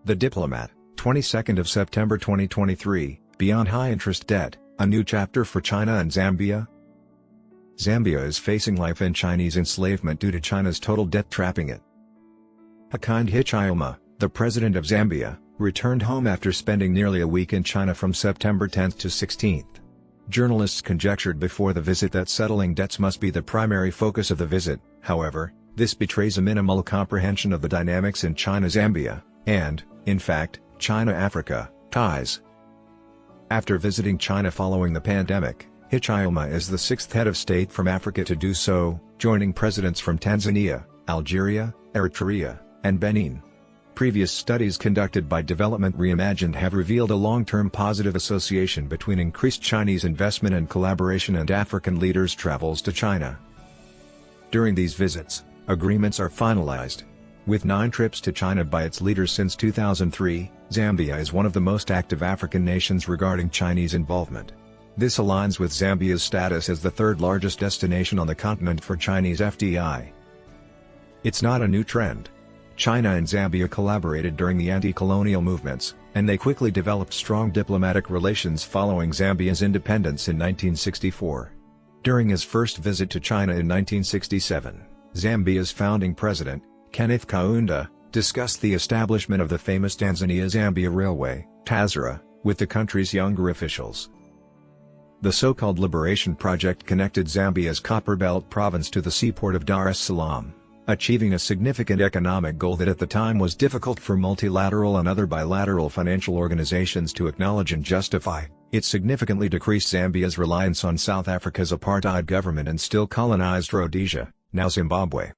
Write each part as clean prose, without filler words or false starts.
The Diplomat, 22nd of September 2023, Beyond High-Interest Debt, a new chapter for China and Zambia? Zambia is facing life in Chinese enslavement due to China's total debt trapping it. Hakainde Hichilema, the president of Zambia, returned home after spending nearly a week in China from September 10 to 16. Journalists conjectured before the visit that settling debts must be the primary focus of the visit. However, this betrays a minimal comprehension of the dynamics in China-Zambia, and, in fact, China-Africa, ties. After visiting China following the pandemic, Hichilema is the sixth head of state from Africa to do so, joining presidents from Tanzania, Algeria, Eritrea, and Benin. Previous studies conducted by Development Reimagined have revealed a long-term positive association between increased Chinese investment and collaboration and African leaders' travels to China. During these visits, agreements are finalized. With 9 trips to China by its leaders since 2003, Zambia is one of the most active African nations regarding Chinese involvement. This aligns with Zambia's status as the third largest destination on the continent for Chinese FDI. It's not a new trend. China and Zambia collaborated during the anti-colonial movements, and they quickly developed strong diplomatic relations following Zambia's independence in 1964. During his first visit to China in 1967, Zambia's founding president, Kenneth Kaunda, discussed the establishment of the famous Tanzania-Zambia Railway, TAZRA, with the country's younger officials. The so-called Liberation Project connected Zambia's Copperbelt province to the seaport of Dar es Salaam, achieving a significant economic goal that at the time was difficult for multilateral and other bilateral financial organizations to acknowledge and justify. It significantly decreased Zambia's reliance on South Africa's apartheid government and still colonized Rhodesia, now Zimbabwe.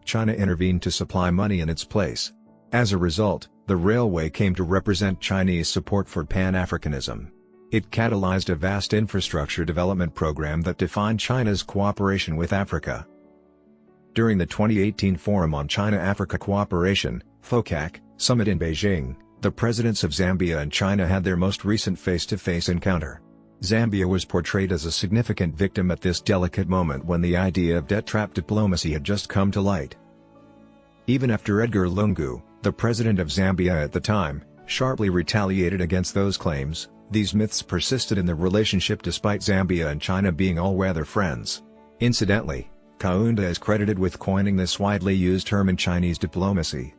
China intervened to supply money in its place. As a result, the railway came to represent Chinese support for Pan-Africanism. It catalyzed a vast infrastructure development program that defined China's cooperation with Africa. During the 2018 Forum on China-Africa Cooperation, FOCAC, summit in Beijing, the presidents of Zambia and China had their most recent face-to-face encounter. Zambia was portrayed as a significant victim at this delicate moment when the idea of debt trap diplomacy had just come to light. Even after Edgar Lungu, the president of Zambia at the time, sharply retaliated against those claims, these myths persisted in the relationship despite Zambia and China being all-weather friends. Incidentally, Kaunda is credited with coining this widely used term in Chinese diplomacy.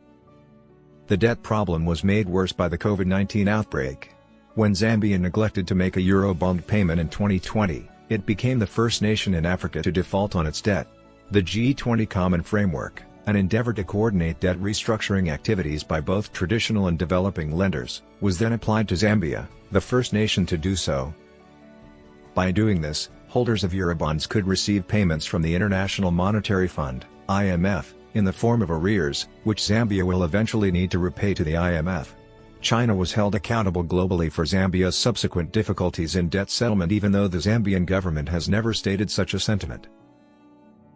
The debt problem was made worse by the COVID-19 outbreak. When Zambia neglected to make a Eurobond payment in 2020, it became the first nation in Africa to default on its debt. The G20 Common Framework, an endeavor to coordinate debt restructuring activities by both traditional and developing lenders, was then applied to Zambia, the first nation to do so. By doing this, holders of Eurobonds could receive payments from the International Monetary Fund, IMF, in the form of arrears, which Zambia will eventually need to repay to the IMF. China was held accountable globally for Zambia's subsequent difficulties in debt settlement even though the Zambian government has never stated such a sentiment.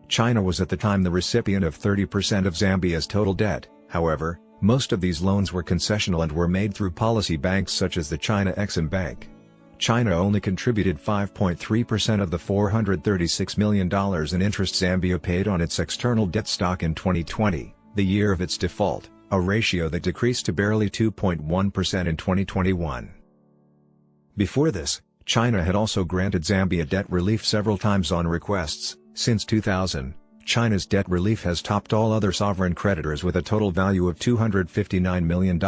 China was at the time the recipient of 30% of Zambia's total debt. However, most of these loans were concessional and were made through policy banks such as the China Exim Bank. China only contributed 5.3% of the $436 million in interest Zambia paid on its external debt stock in 2020, the year of its default, a ratio that decreased to barely 2.1% in 2021. Before this, China had also granted Zambia debt relief several times on requests. Since 2000, China's debt relief has topped all other sovereign creditors with a total value of $259 million.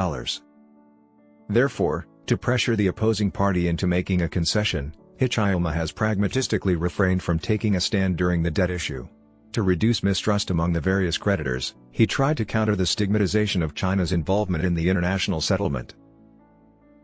Therefore, to pressure the opposing party into making a concession, Hichilema has pragmatistically refrained from taking a stand during the debt issue. To reduce mistrust among the various creditors, he tried to counter the stigmatization of China's involvement in the international settlement.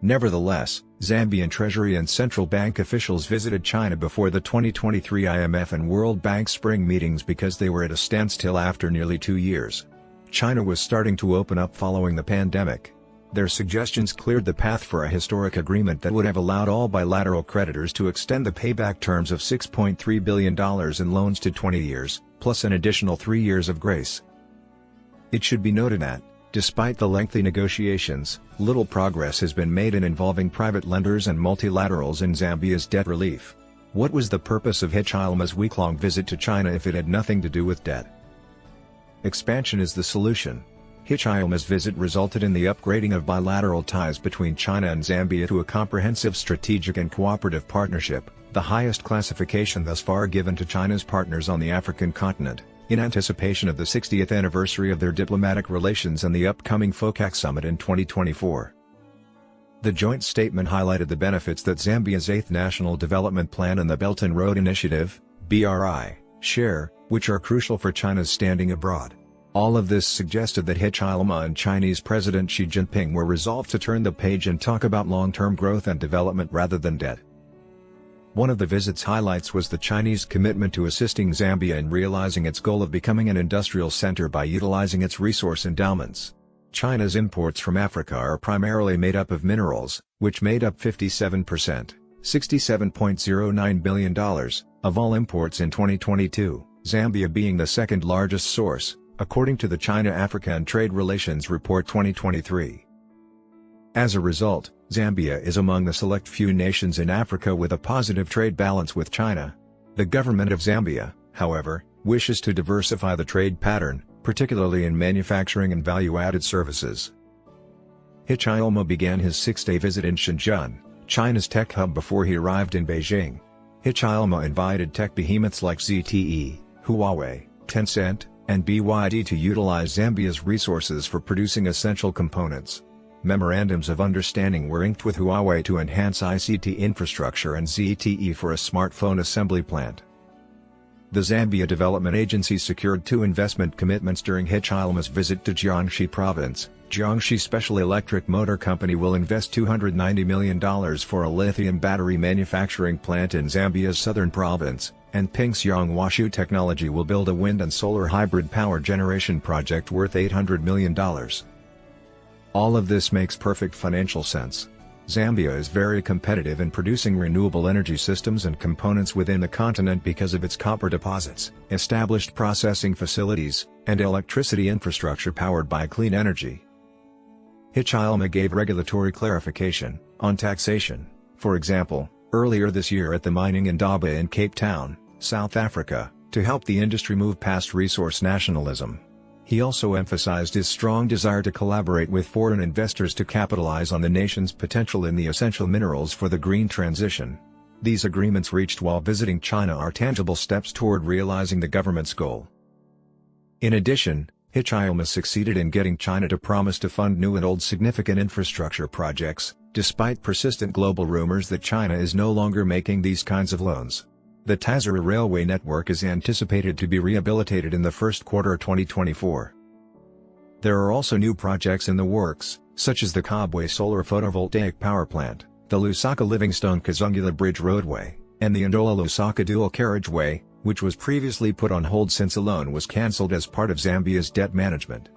Nevertheless, Zambian Treasury and Central Bank officials visited China before the 2023 IMF and World Bank spring meetings because they were at a standstill after nearly 2 years. China was starting to open up following the pandemic. Their suggestions cleared the path for a historic agreement that would have allowed all bilateral creditors to extend the payback terms of $6.3 billion in loans to 20 years, plus an additional 3 years of grace. It should be noted that, despite the lengthy negotiations, little progress has been made in involving private lenders and multilaterals in Zambia's debt relief. What was the purpose of Hichilema's week-long visit to China if it had nothing to do with debt? Expansion is the solution. Hichilema's visit resulted in the upgrading of bilateral ties between China and Zambia to a comprehensive strategic and cooperative partnership, the highest classification thus far given to China's partners on the African continent, in anticipation of the 60th anniversary of their diplomatic relations and the upcoming FOCAC summit in 2024. The joint statement highlighted the benefits that Zambia's 8th National Development Plan and the Belt and Road Initiative, BRI, share, which are crucial for China's standing abroad. All of this suggested that Hichilema and Chinese President Xi Jinping were resolved to turn the page and talk about long-term growth and development rather than debt. One of the visit's highlights was the Chinese commitment to assisting Zambia in realizing its goal of becoming an industrial center by utilizing its resource endowments. China's imports from Africa are primarily made up of minerals, which made up 57%, $67.09 billion, of all imports in 2022, Zambia being the second largest source, according to the China-Africa and Trade Relations Report 2023. As a result, Zambia is among the select few nations in Africa with a positive trade balance with China. The government of Zambia, however, wishes to diversify the trade pattern, particularly in manufacturing and value-added services. Hichilema began his 6-day visit in Shenzhen, China's tech hub, before he arrived in Beijing. Hichilema invited tech behemoths like ZTE, Huawei, Tencent, and BYD to utilize Zambia's resources for producing essential components. Memorandums of understanding were inked with Huawei to enhance ICT infrastructure and ZTE for a smartphone assembly plant. The Zambia Development Agency secured 2 investment commitments during Hichilema's visit to Jiangxi Province. Jiangxi Special Electric Motor Company will invest $290 million for a lithium battery manufacturing plant in Zambia's southern province, and Pingxiang Washu Technology will build a wind and solar hybrid power generation project worth $800 million. All of this makes perfect financial sense. Zambia is very competitive in producing renewable energy systems and components within the continent because of its copper deposits, established processing facilities, and electricity infrastructure powered by clean energy. Hichilema gave regulatory clarification on taxation, for example, earlier this year at the mining indaba in Cape Town, South Africa, to help the industry move past resource nationalism. He also emphasized his strong desire to collaborate with foreign investors to capitalize on the nation's potential in the essential minerals for the green transition. These agreements reached while visiting China are tangible steps toward realizing the government's goal. In addition, Hichilema succeeded in getting China to promise to fund new and old significant infrastructure projects, despite persistent global rumors that China is no longer making these kinds of loans. The Tazara railway network is anticipated to be rehabilitated in the first quarter of 2024. There are also new projects in the works, such as the Kabwe Solar Photovoltaic Power Plant, the Lusaka-Livingstone-Kazungula Bridge Roadway, and the Ndola-Lusaka Dual Carriageway, which was previously put on hold since a loan was cancelled as part of Zambia's debt management.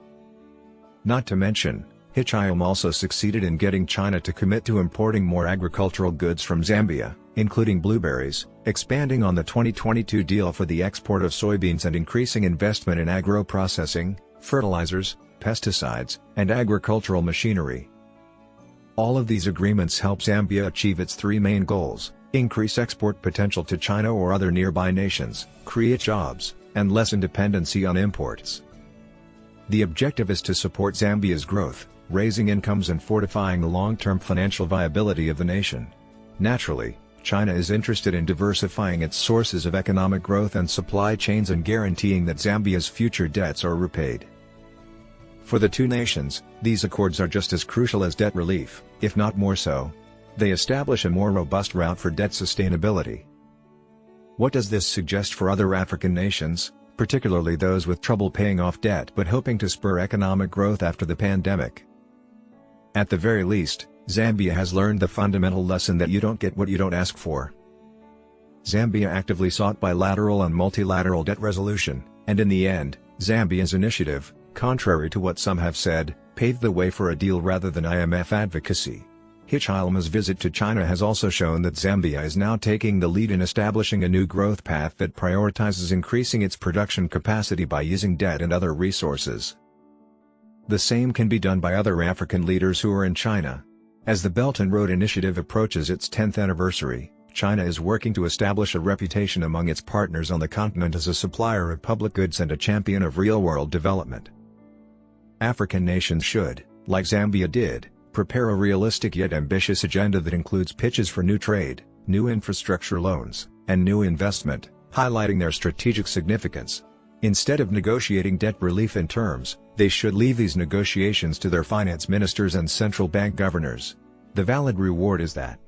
Not to mention, Hichilema also succeeded in getting China to commit to importing more agricultural goods from Zambia, including blueberries, expanding on the 2022 deal for the export of soybeans and increasing investment in agro-processing, fertilizers, pesticides, and agricultural machinery. All of these agreements help Zambia achieve its 3 main goals: increase export potential to China or other nearby nations, create jobs, and lessen dependency on imports. The objective is to support Zambia's growth, raising incomes and fortifying the long-term financial viability of the nation. Naturally, China is interested in diversifying its sources of economic growth and supply chains and guaranteeing that Zambia's future debts are repaid. For the 2 nations, these accords are just as crucial as debt relief, if not more so. They establish a more robust route for debt sustainability. What does this suggest for other African nations, particularly those with trouble paying off debt but hoping to spur economic growth after the pandemic? At the very least, Zambia has learned the fundamental lesson that you don't get what you don't ask for. Zambia actively sought bilateral and multilateral debt resolution, and in the end, Zambia's initiative, contrary to what some have said, paved the way for a deal rather than IMF advocacy. Hichilema's visit to China has also shown that Zambia is now taking the lead in establishing a new growth path that prioritizes increasing its production capacity by using debt and other resources. The same can be done by other African leaders who are in China. As the Belt and Road Initiative approaches its 10th anniversary, China is working to establish a reputation among its partners on the continent as a supplier of public goods and a champion of real-world development. African nations should, like Zambia did, prepare a realistic yet ambitious agenda that includes pitches for new trade, new infrastructure loans, and new investment, highlighting their strategic significance. Instead of negotiating debt relief in terms, they should leave these negotiations to their finance ministers and central bank governors. The valid reward is that